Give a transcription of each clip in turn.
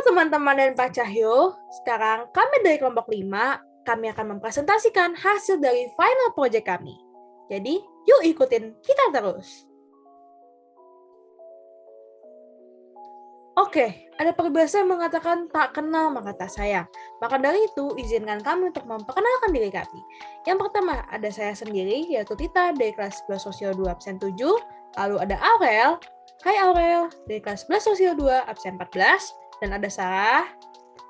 teman-teman dan Pak Cahyo, sekarang kami dari kelompok 5, kami akan mempresentasikan hasil dari final project kami. Jadi, yuk ikutin kita terus. Oke, ada peribahasa yang mengatakan tak kenal maka tak sayang. Maka dari itu, izinkan kami untuk memperkenalkan diri kami. Yang pertama, ada saya sendiri, yaitu Tita dari kelas 11 Sosial 2 absen 7. Lalu ada Aurel. Hai Aurel, dari kelas 11 Sosial 2 absen 14. Dan ada Sarah.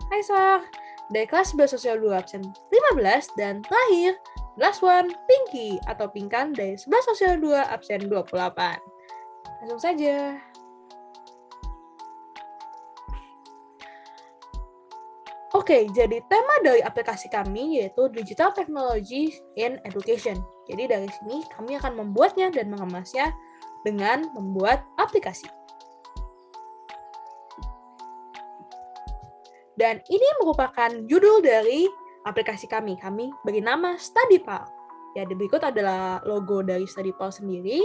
Hai Sarah, dari kelas 11 Sosial 2 absen 15. Dan terakhir, last one, Pinky atau Pinkan dari 11 Sosial 2 absen 28. Langsung saja. Oke, jadi tema dari aplikasi kami yaitu Digital Technology in Education. Jadi dari sini kami akan membuatnya dan mengemasnya dengan membuat aplikasi. Dan ini merupakan judul dari aplikasi kami. Kami beri nama StudyPal. Ya, di berikut adalah logo dari StudyPal sendiri.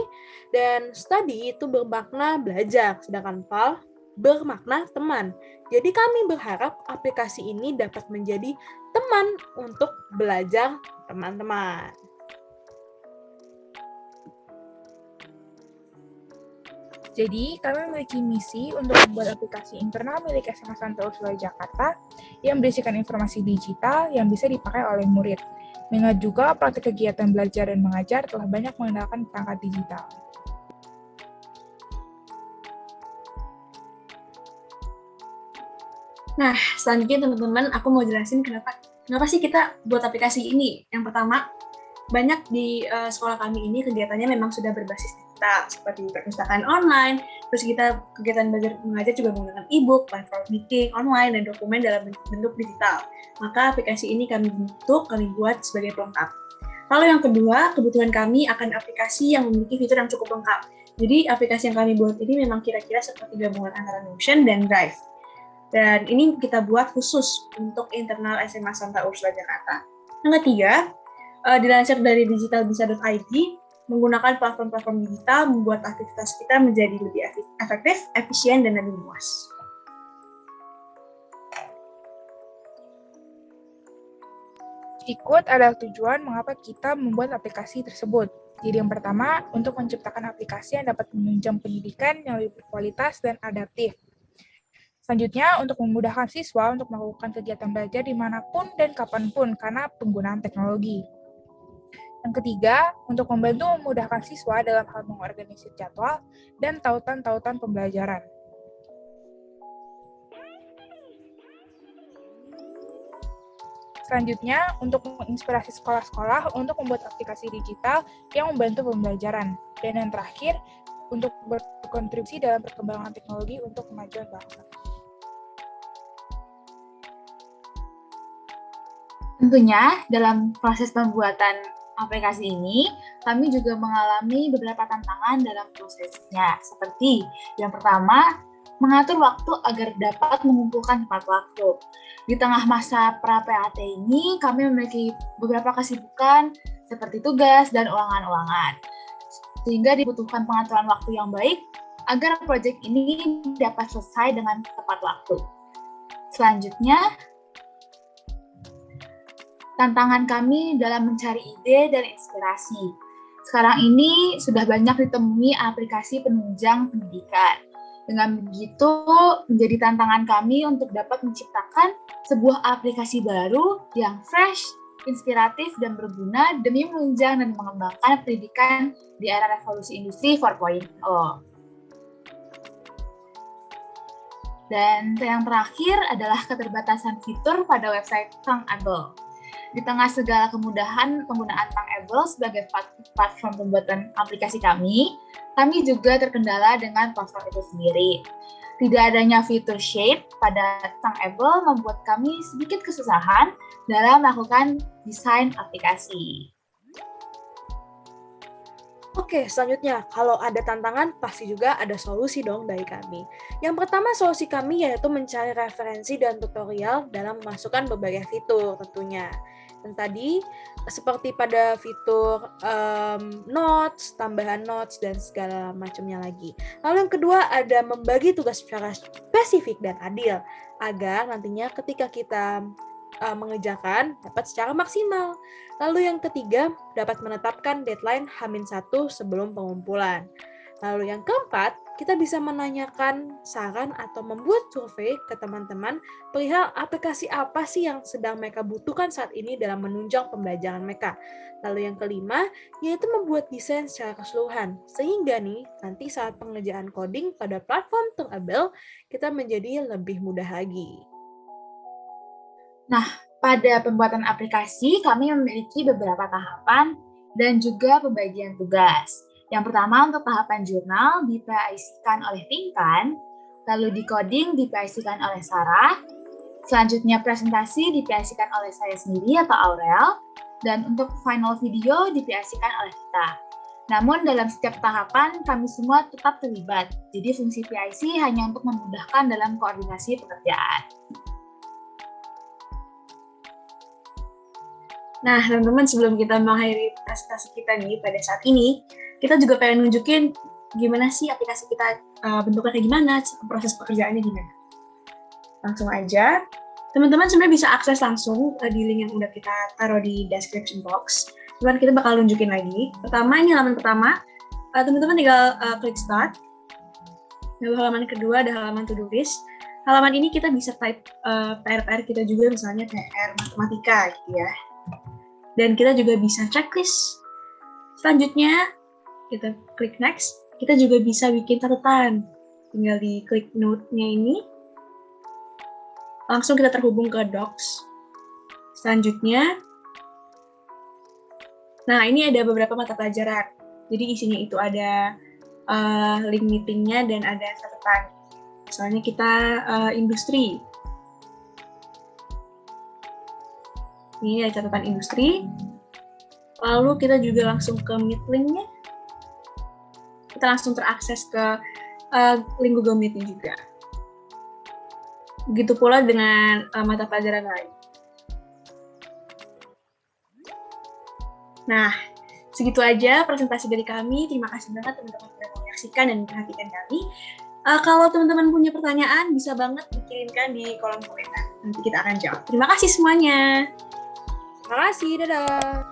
Dan study itu bermakna belajar, sedangkan Pal bermakna teman. Jadi kami berharap aplikasi ini dapat menjadi teman untuk belajar teman-teman. Jadi, kami memiliki misi untuk membuat aplikasi internal milik SMA Santa Ursula Jakarta yang berisikan informasi digital yang bisa dipakai oleh murid. Mengingat juga praktik kegiatan belajar dan mengajar telah banyak menggunakan perangkat digital. Nah, selanjutnya teman-teman, aku mau jelasin kenapa sih kita buat aplikasi ini. Yang pertama, banyak di sekolah kami ini kegiatannya memang sudah berbasis digital, seperti perpustakaan online, terus kita kegiatan belajar mengajar juga menggunakan e-book, platform meeting online, dan dokumen dalam bentuk digital. Maka aplikasi ini kami buat sebagai pelengkap. Lalu yang kedua, kebutuhan kami akan aplikasi yang memiliki fitur yang cukup lengkap. Jadi aplikasi yang kami buat ini memang kira-kira seperti gabungan antara Notion dan Drive. Dan ini kita buat khusus untuk internal SMA Santa Ursula Jakarta. Yang ketiga, dilansir dari digitalbisa.id, menggunakan platform-platform digital membuat aktivitas kita menjadi lebih efektif, efisien, dan lebih luas. Berikut adalah tujuan mengapa kita membuat aplikasi tersebut. Jadi yang pertama, untuk menciptakan aplikasi yang dapat menunjang pendidikan yang lebih berkualitas dan adaptif. Selanjutnya, untuk memudahkan siswa untuk melakukan kegiatan belajar dimanapun dan kapanpun karena penggunaan teknologi. Yang ketiga, untuk membantu memudahkan siswa dalam hal mengorganisir jadwal dan tautan-tautan pembelajaran. Selanjutnya, untuk menginspirasi sekolah-sekolah untuk membuat aplikasi digital yang membantu pembelajaran. Dan yang terakhir, untuk berkontribusi dalam perkembangan teknologi untuk kemajuan bangsa. Tentunya, dalam proses pembuatan aplikasi ini, kami juga mengalami beberapa tantangan dalam prosesnya. Seperti yang pertama, mengatur waktu agar dapat mengumpulkan tepat waktu. Di tengah masa pra-PAT ini, kami memiliki beberapa kesibukan seperti tugas dan ulangan-ulangan. Sehingga dibutuhkan pengaturan waktu yang baik agar proyek ini dapat selesai dengan tepat waktu. Selanjutnya, tantangan kami dalam mencari ide dan inspirasi. Sekarang ini sudah banyak ditemui aplikasi penunjang pendidikan. Dengan begitu, menjadi tantangan kami untuk dapat menciptakan sebuah aplikasi baru yang fresh, inspiratif, dan berguna demi menunjang dan mengembangkan pendidikan di era revolusi industri 4.0. Dan yang terakhir adalah keterbatasan fitur pada website Tangable. Di tengah segala kemudahan penggunaan Tangable sebagai platform pembuatan aplikasi kami juga terkendala dengan platform itu sendiri. Tidak adanya fitur shape pada Tangable membuat kami sedikit kesusahan dalam melakukan desain aplikasi. Oke, selanjutnya, kalau ada tantangan, pasti juga ada solusi dong dari kami. Yang pertama, solusi kami yaitu mencari referensi dan tutorial dalam memasukkan berbagai fitur tentunya. Dan tadi, seperti pada fitur notes, tambahan notes, dan segala macamnya lagi. Lalu yang kedua, ada membagi tugas secara spesifik dan adil. agar nantinya ketika kita mengerjakan dapat secara maksimal. Lalu yang ketiga, dapat menetapkan deadline H-1 sebelum pengumpulan. Lalu yang keempat, kita bisa menanyakan saran atau membuat survei ke teman-teman perihal aplikasi apa sih yang sedang mereka butuhkan saat ini dalam menunjang pembelajaran mereka. Lalu yang kelima, yaitu membuat desain secara keseluruhan. Sehingga nih, nanti saat pengerjaan coding pada platform Turntable, kita menjadi lebih mudah lagi. Nah, pada pembuatan aplikasi, kami memiliki beberapa tahapan dan juga pembagian tugas. Yang pertama, untuk tahapan jurnal di-PIC-kan oleh Pinkan, lalu di coding di-PIC-kan oleh Sarah, selanjutnya presentasi di-PIC-kan oleh saya sendiri atau Aurel, dan untuk final video di-PIC-kan oleh kita. Namun dalam setiap tahapan kami semua tetap terlibat, jadi fungsi PIC hanya untuk memudahkan dalam koordinasi pekerjaan. Nah, teman-teman, sebelum kita mengakhiri presentasi kita nih pada saat ini, kita juga pengen nunjukin gimana sih aplikasi kita bentuknya kayak gimana, proses pekerjaannya gimana. Langsung aja, teman-teman sebenarnya bisa akses langsung di link yang udah kita taruh di description box. Cuman kita bakal nunjukin lagi. Pertama, ini halaman pertama, teman-teman tinggal klik start. Lalu halaman kedua ada halaman to-do list. Halaman ini kita bisa type PR-PR kita juga, misalnya PR matematika gitu ya. Dan kita juga bisa checklist. Selanjutnya, kita klik next. Kita juga bisa bikin catatan. Tinggal di klik note-nya ini. Langsung kita terhubung ke Docs. Selanjutnya, nah ini ada beberapa mata pelajaran. Jadi isinya itu ada link meetingnya dan ada catatan. Misalnya kita industri. Ini ada catatan industri. Lalu kita juga langsung ke Meet link-nya. Kita langsung terakses ke link Google Meeting juga. Begitu pula dengan mata pelajaran lain. Nah, segitu aja presentasi dari kami. Terima kasih banget teman-teman sudah menyaksikan dan memperhatikan kami. Kalau teman-teman punya pertanyaan, bisa banget dikirimkan di kolom komentar. Nanti kita akan jawab. Terima kasih semuanya. Terima kasih, dadah!